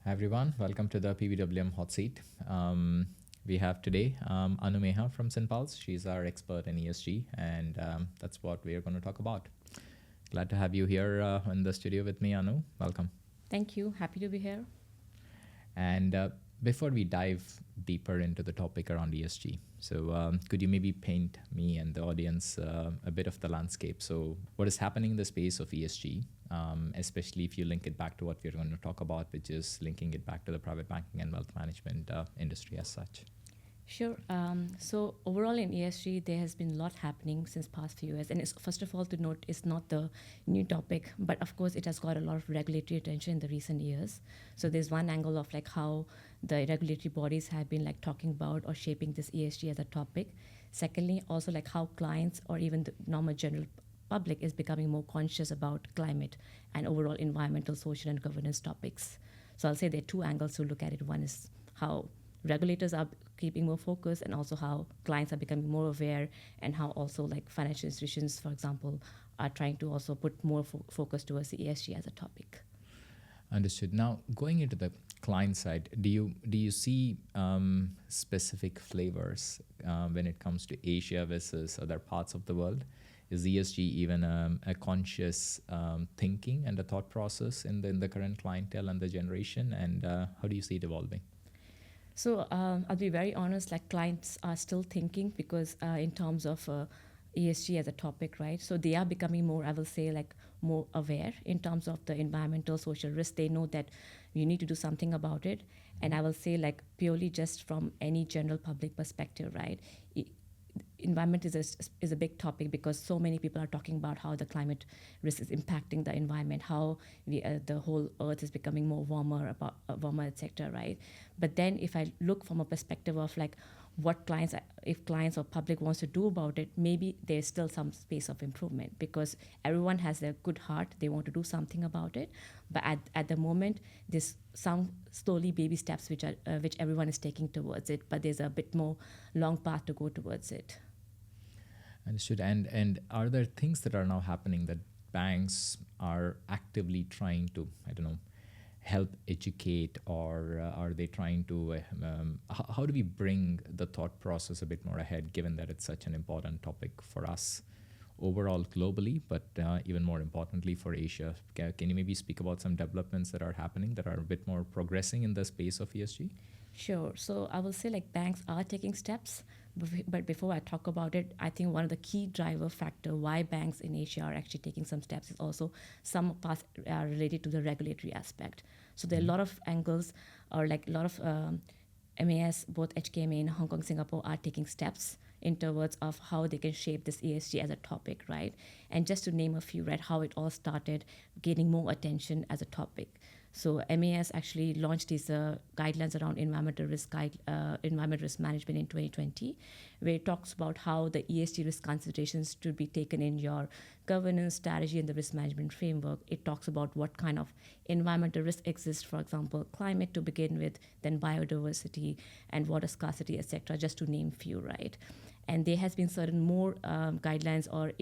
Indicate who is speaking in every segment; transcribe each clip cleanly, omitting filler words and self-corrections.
Speaker 1: Hi everyone, welcome to the PBWM HotSeat. We have today Anu Meha from Synpulse. She's our expert in ESG, and that's what we are going to talk about. Glad to have you here in the studio with me, Anu. Welcome.
Speaker 2: Thank you. Happy to be here.
Speaker 1: And before we dive deeper into the topic around ESG, so could you maybe paint me and the audience a bit of the landscape? So what is happening in the space of ESG, especially if you link it back to what we're going to talk about, which is linking it back to the private banking and wealth management industry as such?
Speaker 2: Sure. So overall in ESG, there has been a lot happening since past few years. And it's, first of all, to note, it's not the new topic, but of course it has got a lot of regulatory attention in the recent years. So there's one angle of like how the regulatory bodies have been like talking about or shaping this ESG as a topic. Secondly, also like how clients or even the normal general public is becoming more conscious about climate and overall environmental, social, and governance topics. So I'll say there are two angles to look at it. One is how regulators are keeping more focus, and also how clients are becoming more aware, and how also like financial institutions, for example, are trying to also put more focus towards the ESG as a topic.
Speaker 1: Understood. Now, going into the client side, do you see specific flavors when it comes to Asia versus other parts of the world? Is ESG even a conscious thinking and a thought process in the current clientele and the generation? And how do you see it evolving?
Speaker 2: So I'll be very honest, like clients are still thinking, because in terms of ESG as a topic, right? So they are becoming more, I will say, like more aware in terms of the environmental, social risk. They know that you need to do something about it. And I will say, like, purely just from any general public perspective, right? Environment is a big topic, because so many people are talking about how the climate risk is impacting the environment, how the whole earth is becoming more warmer, etc. Right? But then if I look from a perspective of like what clients, if clients or public wants to do about it, maybe there's still some space of improvement, because everyone has their good heart, they want to do something about it, but at the moment there's some slowly baby steps which everyone is taking towards it, but there's a bit more long path to go towards it.
Speaker 1: Understood. And are there things that are now happening that banks are actively trying to, I don't know, help educate, or are they trying to, how do we bring the thought process a bit more ahead, given that it's such an important topic for us overall globally, but even more importantly for Asia? Can you maybe speak about some developments that are happening that are a bit more progressing in the space of ESG?
Speaker 2: Sure. So I will say like banks are taking steps, but before I talk about it, I think one of the key driver factor why banks in Asia are actually taking some steps is also some parts are related to the regulatory aspect. So there are a lot of angles, or like a lot of MAS, both HKMA and Hong Kong, Singapore are taking steps in towards of how they can shape this ESG as a topic, right? And just to name a few, right, how it all started gaining more attention as a topic. So MAS actually launched these guidelines around environmental risk management in 2020, where it talks about how the ESG risk considerations should be taken in your governance strategy and the risk management framework. It talks about what kind of environmental risk exists, for example, climate to begin with, then biodiversity and water scarcity, etc., just to name few, right? And there has been certain more guidelines or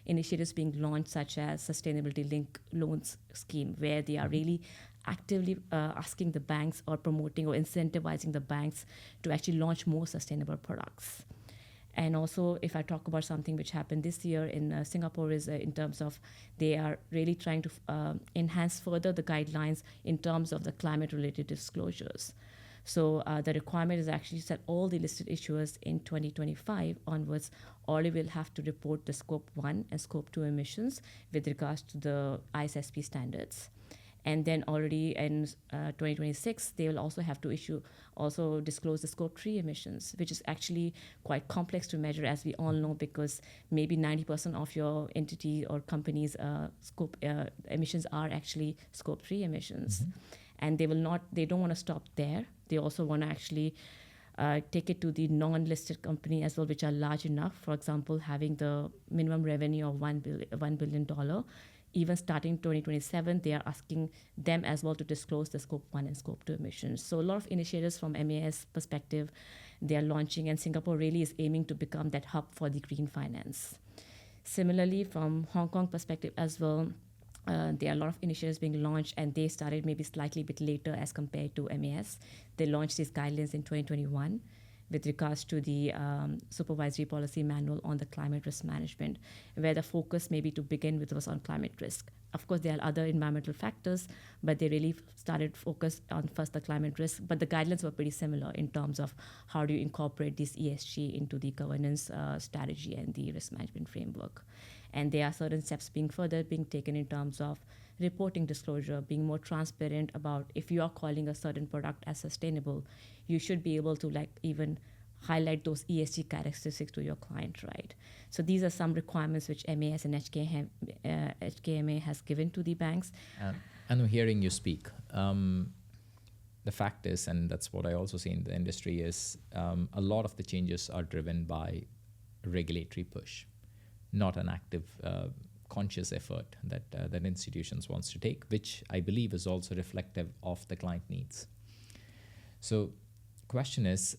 Speaker 2: initiatives being launched, such as sustainability linked loans scheme, where they are really actively asking the banks or promoting or incentivizing the banks to actually launch more sustainable products. And also, if I talk about something which happened this year in Singapore, is in terms of they are really trying to enhance further the guidelines in terms of the climate-related disclosures. So the requirement is actually that all the listed issuers in 2025 onwards already will have to report the Scope 1 and Scope 2 emissions with regards to the ISSP standards. And then already in 2026, they will also have to disclose the Scope 3 emissions, which is actually quite complex to measure, as we all know, because maybe 90% of your entity or company's scope emissions are actually Scope 3 emissions. Mm-hmm. And they don't want to stop there. They also want to actually take it to the non-listed company as well, which are large enough. For example, having the minimum revenue of $1 billion. Even starting 2027, they are asking them as well to disclose the Scope 1 and Scope 2 emissions. So a lot of initiatives from MAS perspective, they are launching, and Singapore really is aiming to become that hub for the green finance. Similarly, from Hong Kong perspective as well, there are a lot of initiatives being launched, and they started maybe slightly bit later as compared to MAS. They launched these guidelines in 2021 with regards to the supervisory policy manual on the climate risk management, where the focus maybe to begin with was on climate risk. Of course, there are other environmental factors, but they really started focus on first the climate risk. But the guidelines were pretty similar in terms of how do you incorporate this ESG into the governance strategy and the risk management framework. And there are certain steps being taken in terms of reporting disclosure, being more transparent about if you are calling a certain product as sustainable, you should be able to like even highlight those ESG characteristics to your client, right? So these are some requirements which MAS and HKMA has given to the banks.
Speaker 1: And hearing you speak, the fact is, and that's what I also see in the industry, is a lot of the changes are driven by regulatory push, not an active conscious effort that institutions wants to take, which I believe is also reflective of the client needs. So question is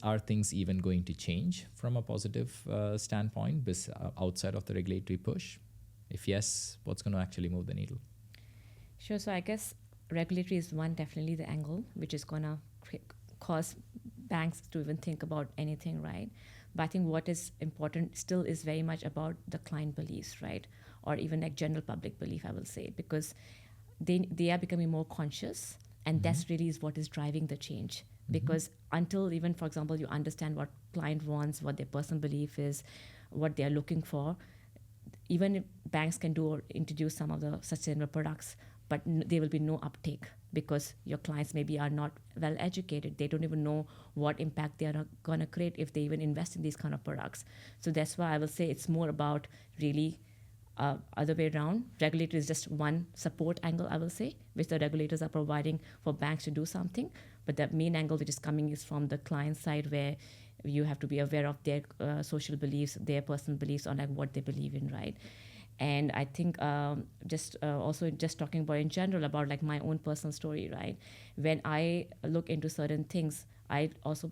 Speaker 1: are things even going to change from a positive standpoint outside of the regulatory push? If yes, what's going to actually move the needle?
Speaker 2: Sure. So I guess regulatory is one, definitely the angle, which is going to cause banks to even think about anything, right? But I think what is important still is very much about the client beliefs, right? Or even like general public belief, I will say, because they are becoming more conscious, and that's really is what is driving the change. Because until even, for example, you understand what client wants, what their personal belief is, what they are looking for, even if banks can do or introduce some of the sustainable products, but there will be no uptake because your clients maybe are not well educated. They don't even know what impact they are going to create if they even invest in these kind of products. So that's why I will say it's more about really other way around. Regulator is just one support angle, I will say, which the regulators are providing for banks to do something. But the main angle which is coming is from the client side, where you have to be aware of their social beliefs, their personal beliefs on like what they believe in, right? And I think also just talking about in general about like my own personal story, right? When I look into certain things, I also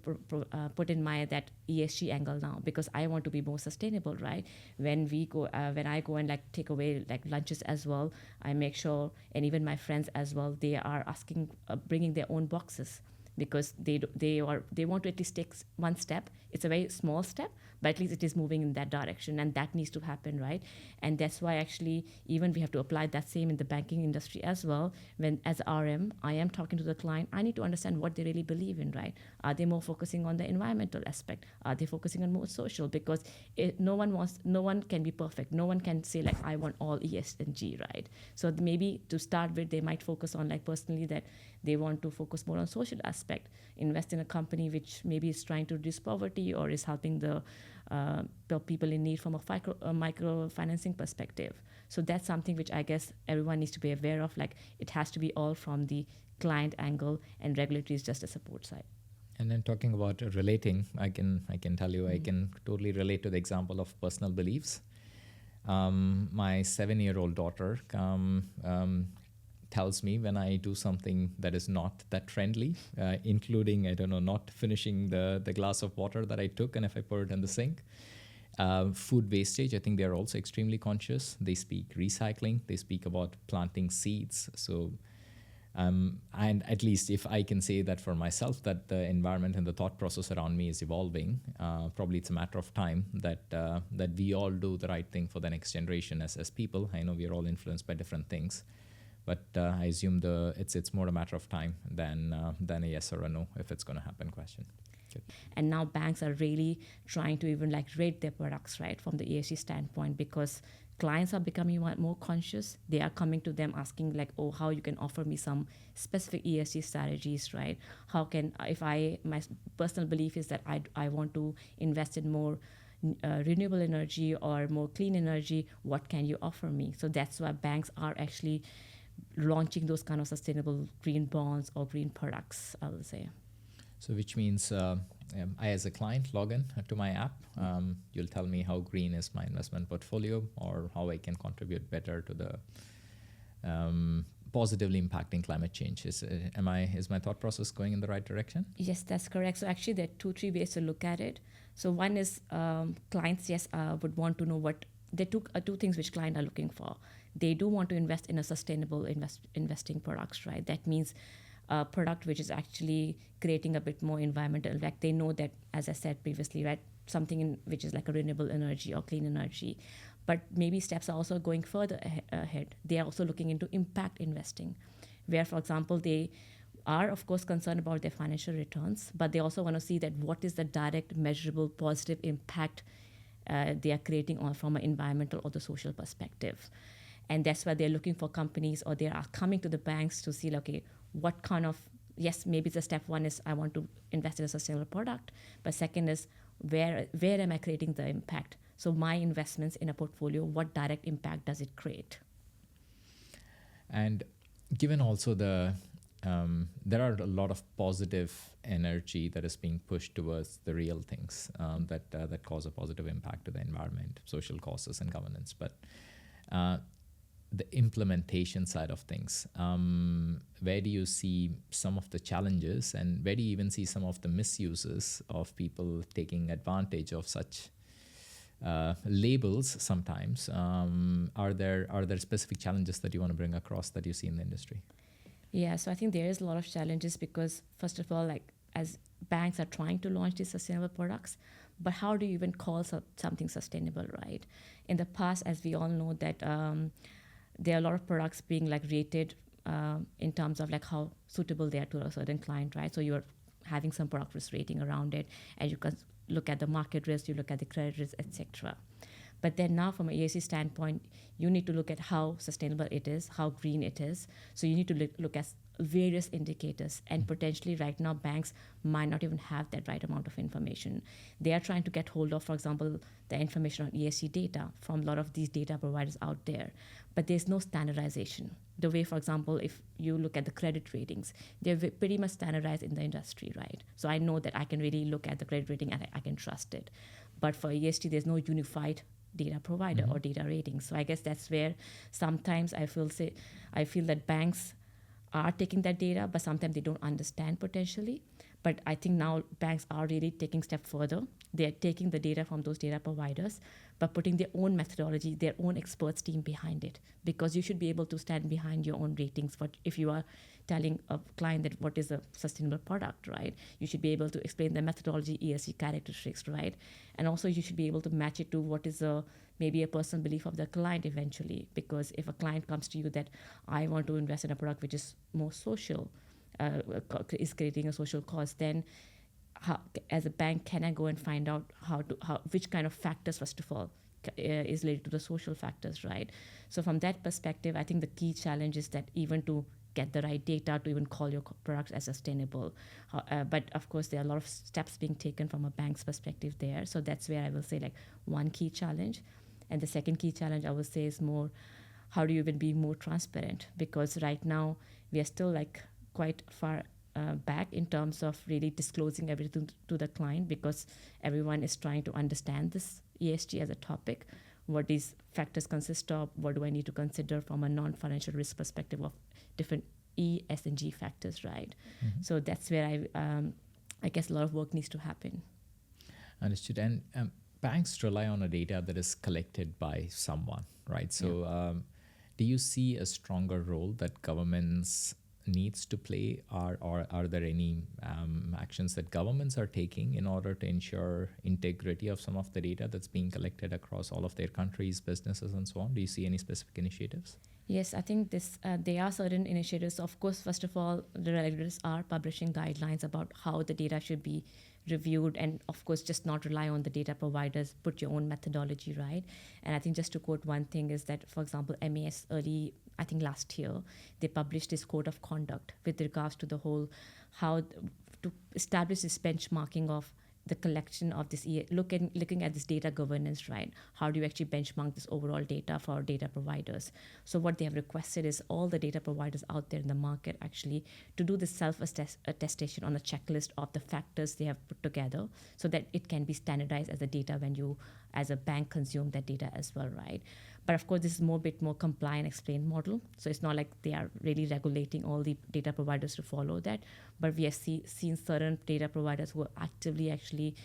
Speaker 2: put in my that ESG angle now, because I want to be more sustainable, right? When I go and like take away like lunches as well, I make sure, and even my friends as well, they are asking, bringing their own boxes, because they want to at least take one step. It's a very small step, but at least it is moving in that direction, and that needs to happen, right? And that's why actually even we have to apply that same in the banking industry as well. When as RM, I am talking to the client, I need to understand what they really believe in, right? Are they more focusing on the environmental aspect? Are they focusing on more social? Because no one can be perfect. No one can say like I want all ESG, right? So maybe to start with, they might focus on like personally that they want to focus more on social aspect, invest in a company which maybe is trying to reduce poverty or is helping the people in need from a microfinancing perspective. So that's something which I guess everyone needs to be aware of. Like it has to be all from the client angle, and regulatory is just a support side.
Speaker 1: And then talking about relating, I can tell you I can totally relate to the example of personal beliefs. My 7-year-old daughter tells me when I do something that is not that friendly, including, I don't know, not finishing the glass of water that I took, and if I pour it in the sink. Food wastage, I think they're also extremely conscious. They speak recycling, they speak about planting seeds. So, and at least if I can say that for myself, that the environment and the thought process around me is evolving, probably it's a matter of time that we all do the right thing for the next generation as people. I know we are all influenced by different things. But I assume it's more a matter of time than a yes or a no if it's going to happen question. Good.
Speaker 2: And now banks are really trying to even like rate their products, right, from the ESG standpoint, because clients are becoming more conscious. They are coming to them asking like, oh, how you can offer me some specific ESG strategies, right? How can, my personal belief is that I want to invest in more renewable energy or more clean energy. What can you offer me? So that's why banks are actually launching those kind of sustainable green bonds or green products, I will say.
Speaker 1: So which means I, as a client, log in to my app. You'll tell me how green is my investment portfolio or how I can contribute better to the positively impacting climate change. Is my thought process going in the right direction?
Speaker 2: Yes, that's correct. So actually, there are 3 ways to look at it. So one is clients, yes, would want to know what they took 2 things which clients are looking for. They do want to invest in a sustainable investing products, right? That means a product which is actually creating a bit more environmental impact. They know that, as I said previously, right, something which is like a renewable energy or clean energy. But maybe steps are also going further ahead. They are also looking into impact investing, where, for example, they are, of course, concerned about their financial returns, but they also want to see that what is the direct, measurable, positive impact they are creating from an environmental or the social perspective. And that's why they're looking for companies, or they are coming to the banks to see, okay, what kind of, yes, maybe the step one is I want to invest in a sustainable product, but second is where am I creating the impact? So my investments in a portfolio, what direct impact does it create?
Speaker 1: And given also there are a lot of positive energy that is being pushed towards the real things that cause a positive impact to the environment, social causes, and governance. But the implementation side of things, where do you see some of the challenges, and where do you even see some of the misuses of people taking advantage of such labels sometimes? Are there specific challenges that you want to bring across that you see in the industry?
Speaker 2: Yeah, so I think there is a lot of challenges because, first of all, like as banks are trying to launch these sustainable products, but how do you even call something sustainable, right? In the past, as we all know, that there are a lot of products being like rated in terms of like how suitable they are to a certain client, right? So you're having some product risk rating around it, and you can look at the market risk, you look at the credit risk, etc. But then now from an ESG standpoint, you need to look at how sustainable it is, how green it is. So you need to look at various indicators, and potentially right now banks might not even have that right amount of information. They are trying to get hold of, for example, the information on ESG data from a lot of these data providers out there, but there's no standardization. The way, for example, if you look at the credit ratings, they're pretty much standardized in the industry, right? So I know that I can really look at the credit rating and I can trust it. But for ESG, there's no unified data provider or data rating. So I guess that's where sometimes I feel that banks are taking that data, but sometimes they don't understand potentially. But I think now banks are really taking a step further. They're taking the data from those data providers, but putting their own methodology, their own experts team behind it, because you should be able to stand behind your own ratings. But if you are telling a client that what is a sustainable product, right, you should be able to explain the methodology, ESG characteristics, right? And also you should be able to match it to what is maybe a personal belief of the client eventually. Because if a client comes to you that I want to invest in a product which is more social, is creating a social cause, then as a bank, can I go and find out which kind of factors, first of all, is related to the social factors, right? So from that perspective, I think the key challenge is that even to get the right data to even call your products as sustainable. But of course, there are a lot of steps being taken from a bank's perspective there. So that's where I will say like one key challenge. And the second key challenge I would say is more, how do you even be more transparent? Because right now we are still like quite far back in terms of really disclosing everything to the client, because everyone is trying to understand this ESG as a topic. What these factors consist of, what do I need to consider from a non-financial risk perspective of different E, S, and G factors, right? Mm-hmm. So that's where I guess a lot of work needs to happen.
Speaker 1: Understood. And banks rely on a data that is collected by someone, right? So do you see a stronger role that governments needs to play, or are there any actions that governments are taking in order to ensure integrity of some of the data that's being collected across all of their countries, businesses, and so on? Do you see any specific initiatives?
Speaker 2: Yes, I think there are certain initiatives. Of course, first of all, the regulators are publishing guidelines about how the data should be reviewed, and of course, just not rely on the data providers, put your own methodology, right? And I think just to quote one thing is that, for example, MAS I think last year, they published this code of conduct with regards to the whole, how to establish this benchmarking of the collection of this, looking at this data governance, right? How do you actually benchmark this overall data for our data providers? So what they have requested is all the data providers out there in the market actually to do the self-attestation on a checklist of the factors they have put together, so that it can be standardized as a data when you as a bank consume that data as well, right? But of course, this is bit more comply and explain model. So it's not like they are really regulating all the data providers to follow that. But we have seen certain data providers who have actually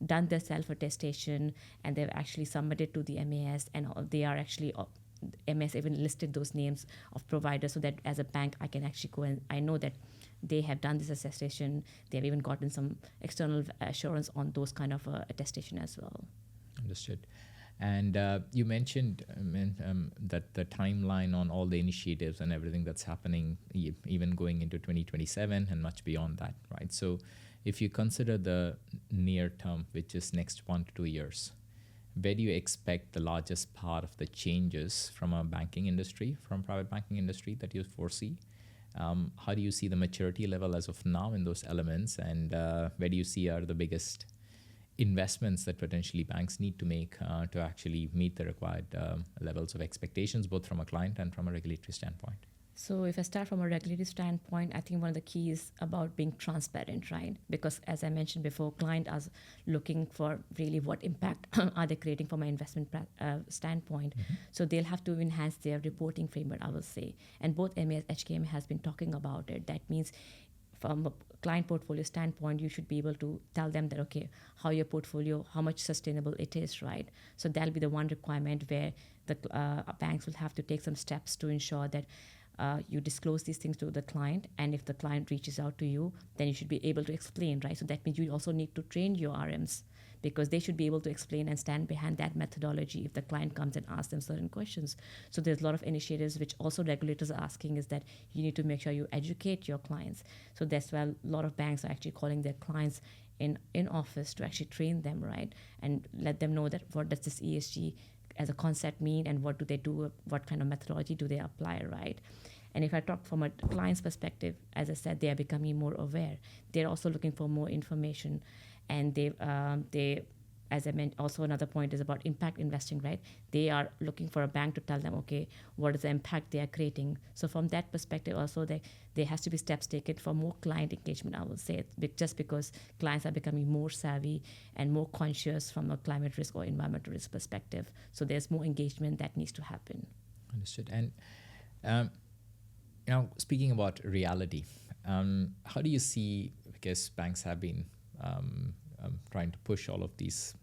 Speaker 2: done their self-attestation, and they've actually submitted to the MAS, and they are actually MAS even listed those names of providers, so that as a bank I can actually go and I know that they have done this attestation. They've even gotten some external assurance on those kind of attestation as well.
Speaker 1: Understood. And you mentioned that the timeline on all the initiatives and everything that's happening, even going into 2027 and much beyond that, right? So if you consider the near term, which is next 1 to 2 years, where do you expect the largest part of the changes from a banking industry, from private banking industry, that you foresee? How do you see the maturity level as of now in those elements, and where do you see are the biggest investments that potentially banks need to make to actually meet the required levels of expectations, both from a client and from a regulatory standpoint?
Speaker 2: So if I start from a regulatory standpoint, I think one of the keys about being transparent, right? Because as I mentioned before, clients are looking for really what impact are they creating from an investment standpoint. Mm-hmm. So they'll have to enhance their reporting framework, I will say. And both MAS, HKM has been talking about it. That means from a client portfolio standpoint, you should be able to tell them that, okay, how your portfolio, how much sustainable it is, right? So that'll be the one requirement where the banks will have to take some steps to ensure that you disclose these things to the client, and if the client reaches out to you, then you should be able to explain, right? So that means you also need to train your RMs, because they should be able to explain and stand behind that methodology if the client comes and asks them certain questions. So there's a lot of initiatives which also regulators are asking, is that you need to make sure you educate your clients. So that's why a lot of banks are actually calling their clients in office to actually train them, right? And let them know that what does this ESG as a concept mean, and what do they do, what kind of methodology do they apply, right? And if I talk from a client's perspective, as I said, they are becoming more aware. They're also looking for more information, and they as I meant, also another point is about impact investing, right? They are looking for a bank to tell them, okay, what is the impact they are creating? So from that perspective, also there has to be steps taken for more client engagement, I will say, just because clients are becoming more savvy and more conscious from a climate risk or environmental risk perspective. So there's more engagement that needs to happen.
Speaker 1: Understood. And now, speaking about reality, how do you see, because banks have been trying to push all of these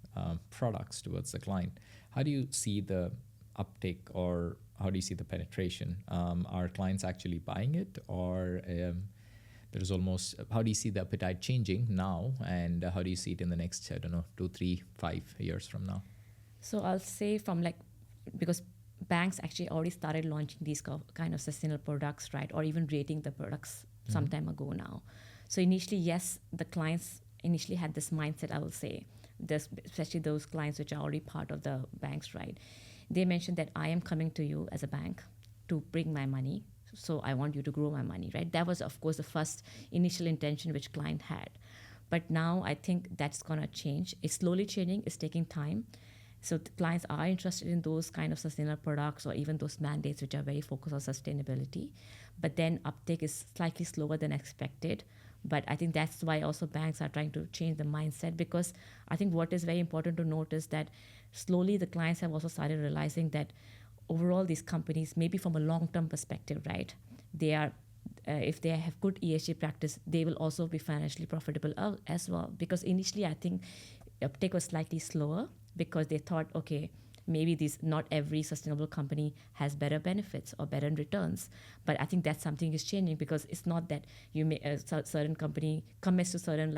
Speaker 1: products towards the client, how do you see the uptake, or how do you see the penetration? Are clients actually buying it, or there's almost, how do you see the appetite changing now, and how do you see it in the next, 2, 3, 5 years from now?
Speaker 2: So I'll say because banks actually already started launching these kind of sustainable products, right? Or even rating the products some time ago now. So initially, yes, the clients initially had this mindset, I will say, especially those clients which are already part of the banks, right? They mentioned that I am coming to you as a bank to bring my money, so I want you to grow my money, right? That was, of course, the first initial intention which client had. But now I think that's going to change. It's slowly changing. It's taking time. So the clients are interested in those kind of sustainable products, or even those mandates which are very focused on sustainability. But then uptake is slightly slower than expected. But I think that's why also banks are trying to change the mindset, because I think what is very important to note is that slowly the clients have also started realizing that overall these companies, maybe from a long-term perspective, right, they are if they have good ESG practice, they will also be financially profitable as well. Because initially I think uptake was slightly slower, because they thought, okay, maybe not every sustainable company has better benefits or better returns. But I think that's something is changing, because it's not that you may a certain company commits to certain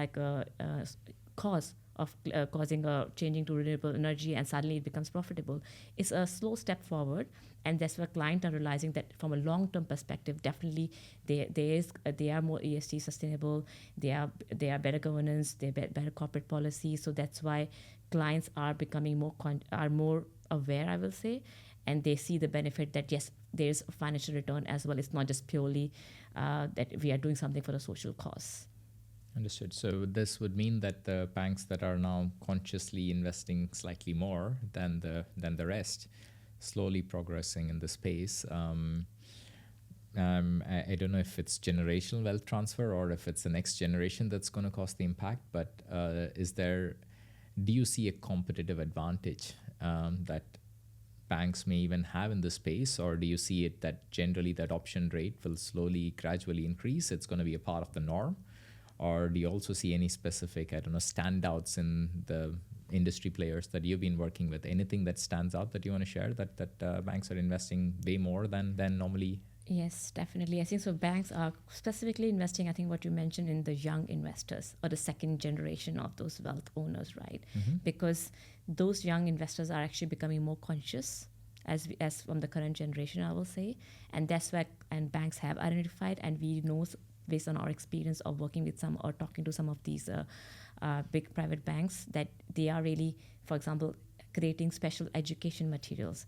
Speaker 2: cause of causing a changing to renewable energy and suddenly it becomes profitable. It's a slow step forward, and that's where clients are realizing that from a long-term perspective, definitely they are more ESG sustainable, they are better governance, they are better corporate policy. So that's why clients are becoming more aware, I will say, and they see the benefit that yes, there's a financial return as well. It's not just purely that we are doing something for the social cause.
Speaker 1: Understood. So this would mean that the banks that are now consciously investing slightly more than the rest, slowly progressing in the space. I don't know if it's generational wealth transfer or if it's the next generation that's going to cause the impact, but do you see a competitive advantage that banks may even have in this space, or do you see it that generally the adoption rate will slowly, gradually increase? It's going to be a part of the norm, or do you also see any specific, I don't know, standouts in the industry players that you've been working with? Anything that stands out that you want to share that banks are investing way more than normally?
Speaker 2: Yes, definitely. I think so. Banks are specifically investing, I think what you mentioned, in the young investors or the second generation of those wealth owners, right? Because those young investors are actually becoming more conscious as from the current generation, I will say. And that's what and banks have identified, and we know based on our experience of working with some or talking to some of these big private banks that they are really, for example, creating special education materials,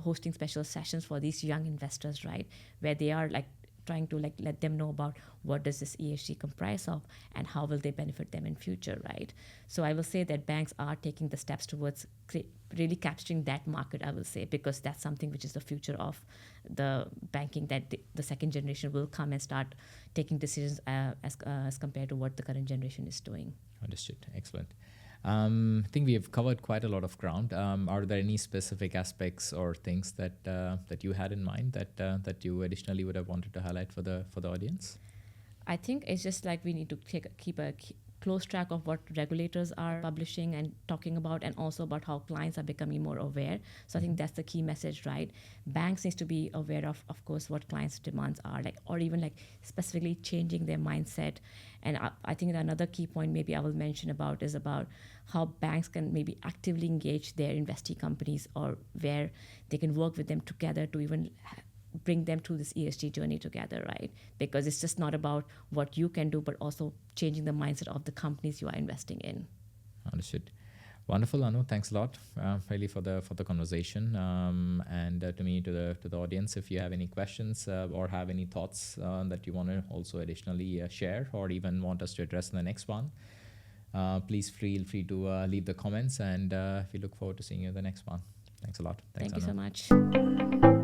Speaker 2: hosting special sessions for these young investors, right, where they are like trying to like let them know about what does this ESG comprise of and how will they benefit them in future, right? So I will say that banks are taking the steps towards really capturing that market, I will say, because that's something which is the future of the banking, that the second generation will come and start taking decisions as compared to what the current generation is doing.
Speaker 1: Understood. Excellent. I think we have covered quite a lot of ground. Are there any specific aspects or things that you had in mind that you additionally would have wanted to highlight for the audience?
Speaker 2: I think it's just like we need to keep a close track of what regulators are publishing and talking about, and also about how clients are becoming more aware. So I think that's the key message, right? Banks needs to be aware of course, what clients' demands are, like, or even like specifically changing their mindset. And I think another key point maybe I will mention about is about how banks can maybe actively engage their investee companies, or where they can work with them together to even bring them through this ESG journey together, right? Because it's just not about what you can do, but also changing the mindset of the companies you are investing in.
Speaker 1: Understood. Wonderful, Anu. Thanks a lot, really, for the conversation. And to the audience, if you have any questions or have any thoughts that you want to also additionally share, or even want us to address in the next one, please feel free to leave the comments, and we look forward to seeing you in the next one. Thanks a lot.
Speaker 2: Thank you
Speaker 1: Anu.
Speaker 2: so much.